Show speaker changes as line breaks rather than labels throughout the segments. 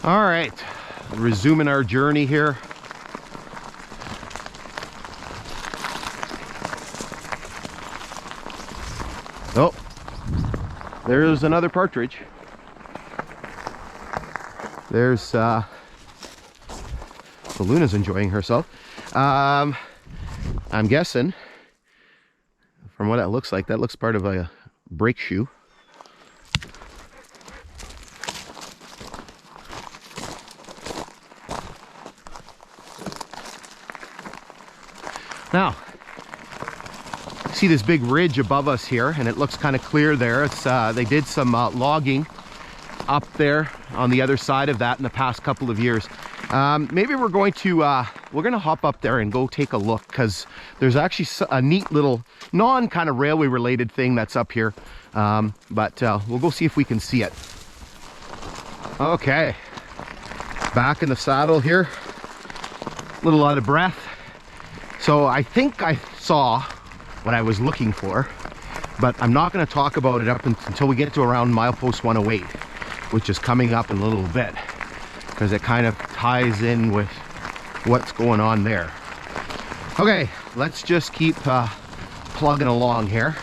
All right, resuming our journey here. Oh, there's another partridge. There's Luna's enjoying herself. I'm guessing from what it looks like, that looks part of a brake shoe. Now, see this big ridge above us here, and it looks kind of clear there. It's they did some logging up there on the other side of that in the past couple of years. Maybe we're gonna hop up there and go take a look, because there's actually a neat little non kind of railway related thing that's up here. But we'll go see if we can see it. Okay, back in the saddle here, a little out of breath. So I think I saw what I was looking for, but I'm not going to talk about it up until we get to around milepost 108, which is coming up in a little bit, because it kind of ties in with what's going on there. Okay, let's just keep plugging along here.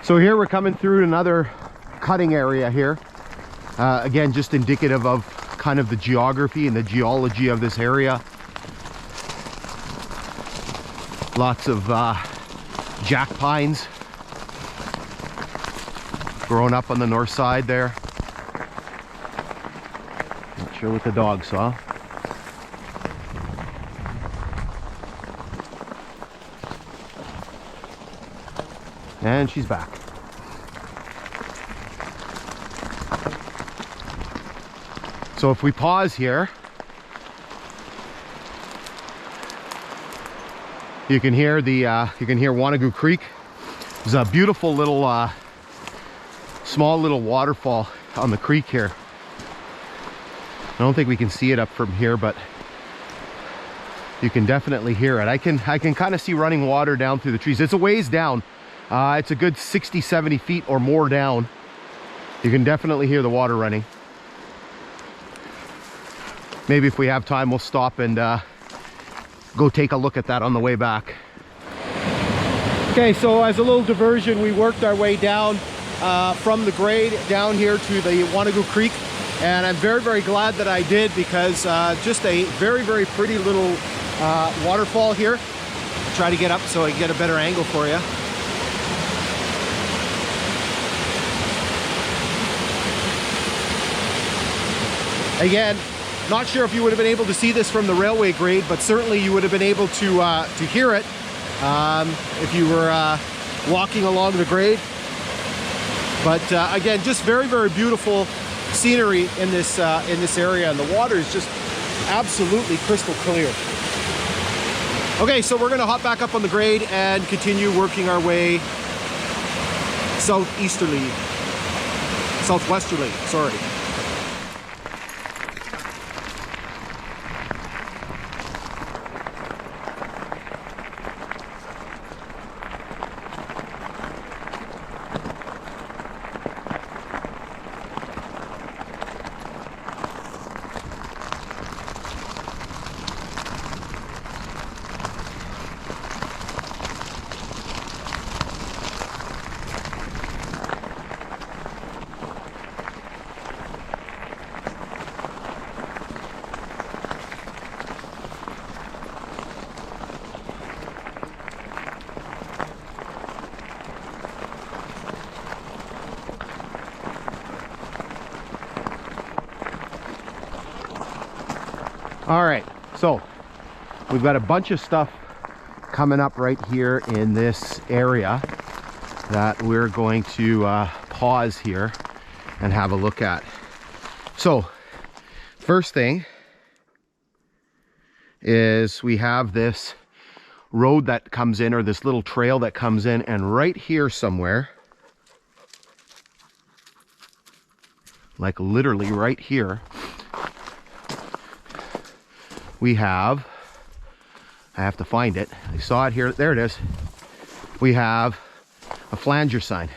So here we're coming through another cutting area here. Again, just indicative of kind of the geography and the geology of this area. Lots of jack pines growing up on the north side there. Not sure what the dog saw. And she's back. So if we pause here, you can hear Wanogu Creek. There's a beautiful little small little waterfall on the creek here. I don't think we can see it up from here, but you can definitely hear it. I can kind of see running water down through the trees. It's a ways down. It's a good 60-70 feet or more down. You can definitely hear the water running. Maybe if we have time, we'll stop and go take a look at that on the way back. Okay, so as a little diversion, we worked our way down from the grade down here to the Wanogu Creek, and I'm very, very glad that I did, because just a very, very pretty little waterfall here. Try to get up so I can get a better angle for you. Again, not sure if you would have been able to see this from the railway grade, but certainly you would have been able to hear it if you were walking along the grade. But again, just very, very beautiful scenery in this area, and the water is just absolutely crystal clear. Okay, so we're going to hop back up on the grade and continue working our way southwesterly, sorry. All right, so we've got a bunch of stuff coming up right here in this area that we're going to pause here and have a look at. So first thing is we have this road that comes in, or this little trail that comes in, and right here somewhere like literally right here, we have, I have to find it. I saw it here. There it is. We have a flanger sign.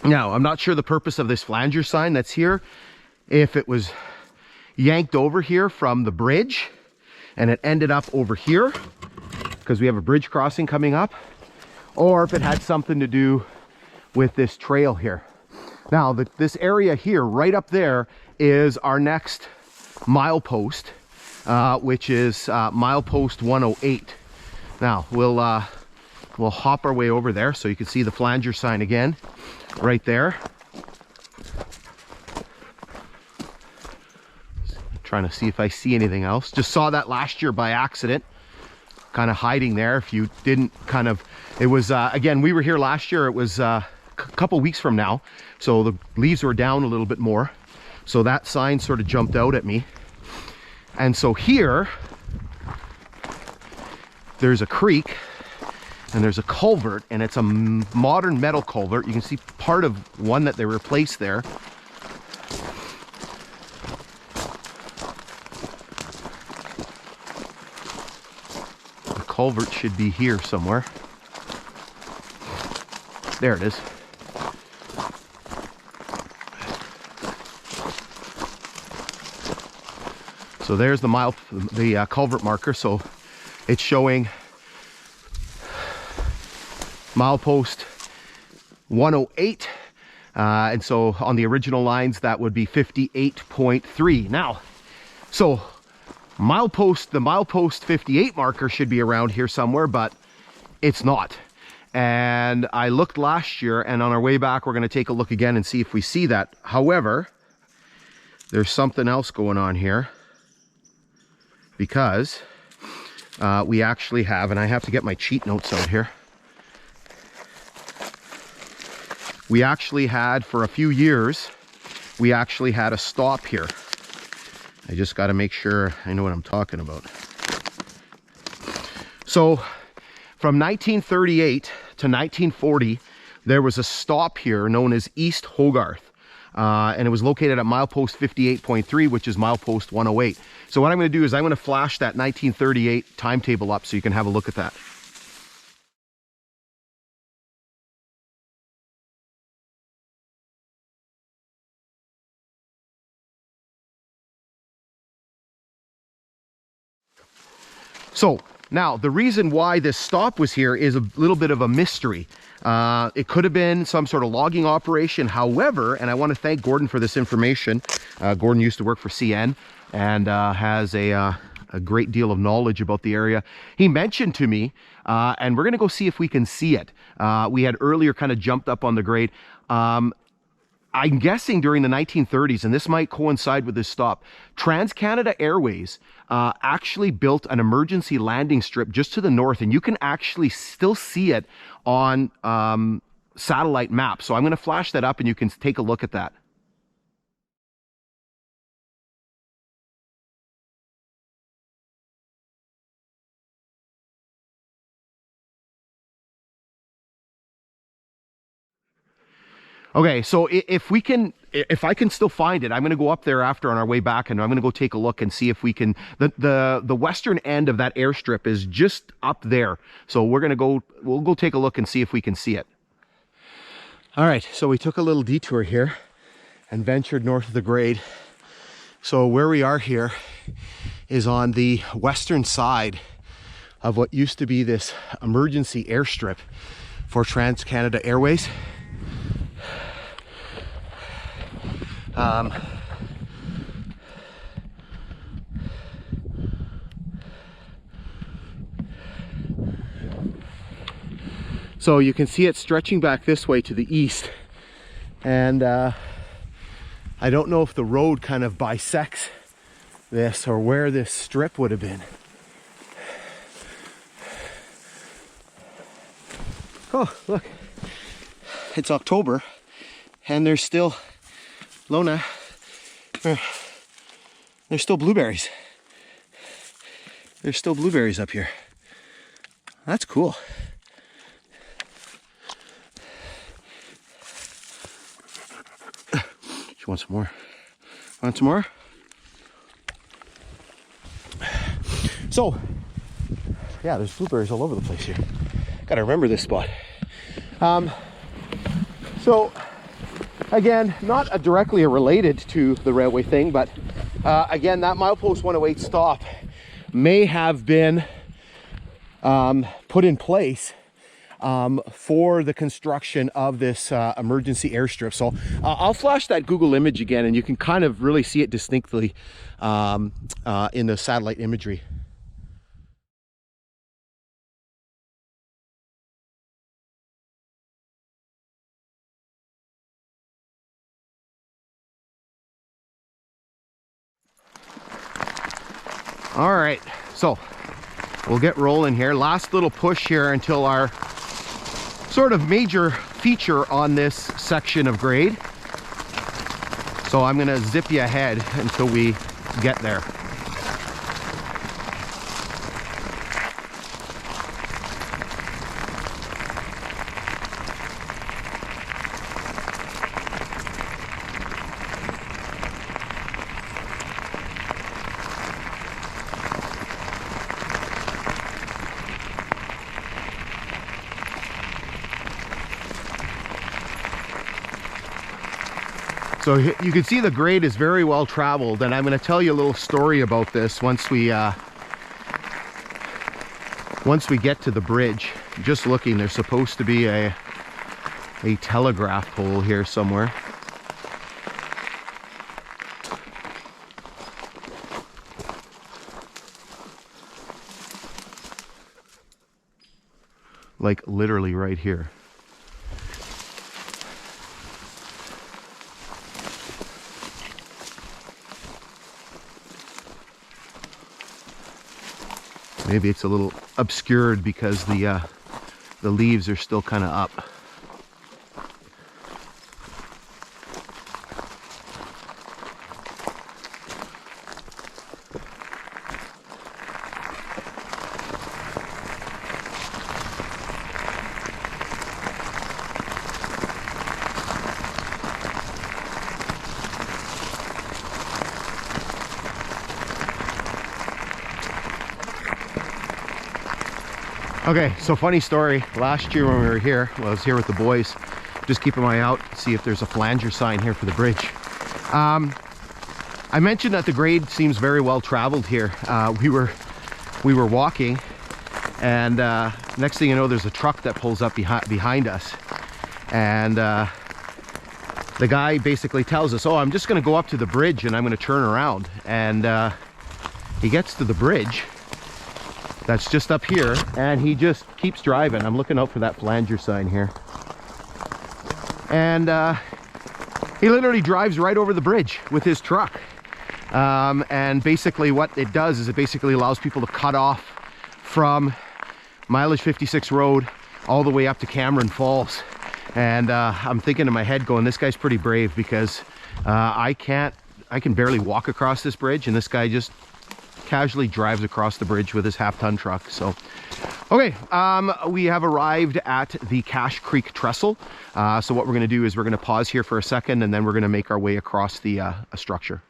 Now, I'm not sure the purpose of this flanger sign that's here, if it was yanked over here from the bridge and it ended up over here because we have a bridge crossing coming up, or if it had something to do with this trail here. Now, this area here, right up there, is our next milepost, which is milepost 108. Now, we'll hop our way over there so you can see the flanger sign again. Right there. Trying to see if I see anything else. Just saw that last year by accident, kind of hiding there. If you didn't kind of, it was, again, we were here last year. It was a couple weeks from now. So the leaves were down a little bit more. So that sign sort of jumped out at me. And so here, there's a creek. And there's a culvert, and it's a modern metal culvert. You can see part of one that they replaced there. The culvert should be here somewhere. There it is. So there's the culvert marker. So it's showing milepost 108, and so on the original lines that would be 58.3. Now, so the milepost 58 marker should be around here somewhere, but it's not. And I looked last year, and on our way back we're going to take a look again and see if we see that. However, there's something else going on here, because we actually have, and I have to get my cheat notes out here. We actually had, for a few years, we actually had a stop here. I just got to make sure I know what I'm talking about. So from 1938 to 1940, there was a stop here known as East Hogarth. And it was located at milepost 58.3, which is milepost 108. So what I'm going to do is I'm going to flash that 1938 timetable up so you can have a look at that. So now the reason why this stop was here is a little bit of a mystery. It could have been some sort of logging operation. However, and I want to thank Gordon for this information. Gordon used to work for CN and has a great deal of knowledge about the area. He mentioned to me, and we're going to go see if we can see it. We had earlier kind of jumped up on the grade. I'm guessing during the 1930s, and this might coincide with this stop, Trans-Canada Airways actually built an emergency landing strip just to the north, and you can actually still see it on satellite maps. So I'm going to flash that up and you can take a look at that. Okay, so if I can still find it, I'm going to go up there after on our way back, and I'm going to go take a look and see if we can. The western end of that airstrip is just up there, so we'll go take a look and see if we can see it. All right, so we took a little detour here and ventured north of the grade. So where we are here is on the western side of what used to be this emergency airstrip for Trans-Canada Airways. So you can see it stretching back this way to the east, and I don't know if the road kind of bisects this or where this strip would have been. Oh, look, it's October and there's still, Lona, there's still blueberries. There's still blueberries up here. That's cool. She wants some more. Want some more? So, yeah, there's blueberries all over the place here. Gotta remember this spot. So, again, not directly related to the railway thing, but again, that milepost 108 stop may have been put in place for the construction of this emergency airstrip. So I'll flash that Google image again, and you can kind of really see it distinctly in the satellite imagery. All right, so we'll get rolling here. Last little push here until our sort of major feature on this section of grade. So I'm gonna zip you ahead until we get there. So you can see the grade is very well traveled, and I'm going to tell you a little story about this once we get to the bridge. Just looking, there's supposed to be a telegraph pole here somewhere. Like literally right here. Maybe it's a little obscured because the leaves are still kind of up. Okay, so funny story. Last year when we were here, well, I was here with the boys, just keeping my eye out, see if there's a flanger sign here for the bridge. I mentioned that the grade seems very well traveled here. We were walking, and next thing you know, there's a truck that pulls up behind us, and the guy basically tells us, "Oh, I'm just going to go up to the bridge and I'm going to turn around." And he gets to the bridge that's just up here, and he just keeps driving. I'm looking out for that flanger sign here, and he literally drives right over the bridge with his truck. And basically what it does is it basically allows people to cut off from mileage 56 road all the way up to Cameron Falls. And I'm thinking in my head going, this guy's pretty brave, because I can barely walk across this bridge, and this guy just casually drives across the bridge with his half-ton truck. So okay, we have arrived at the Cash Creek Trestle. So what we're going to do is we're going to pause here for a second, and then we're going to make our way across the structure.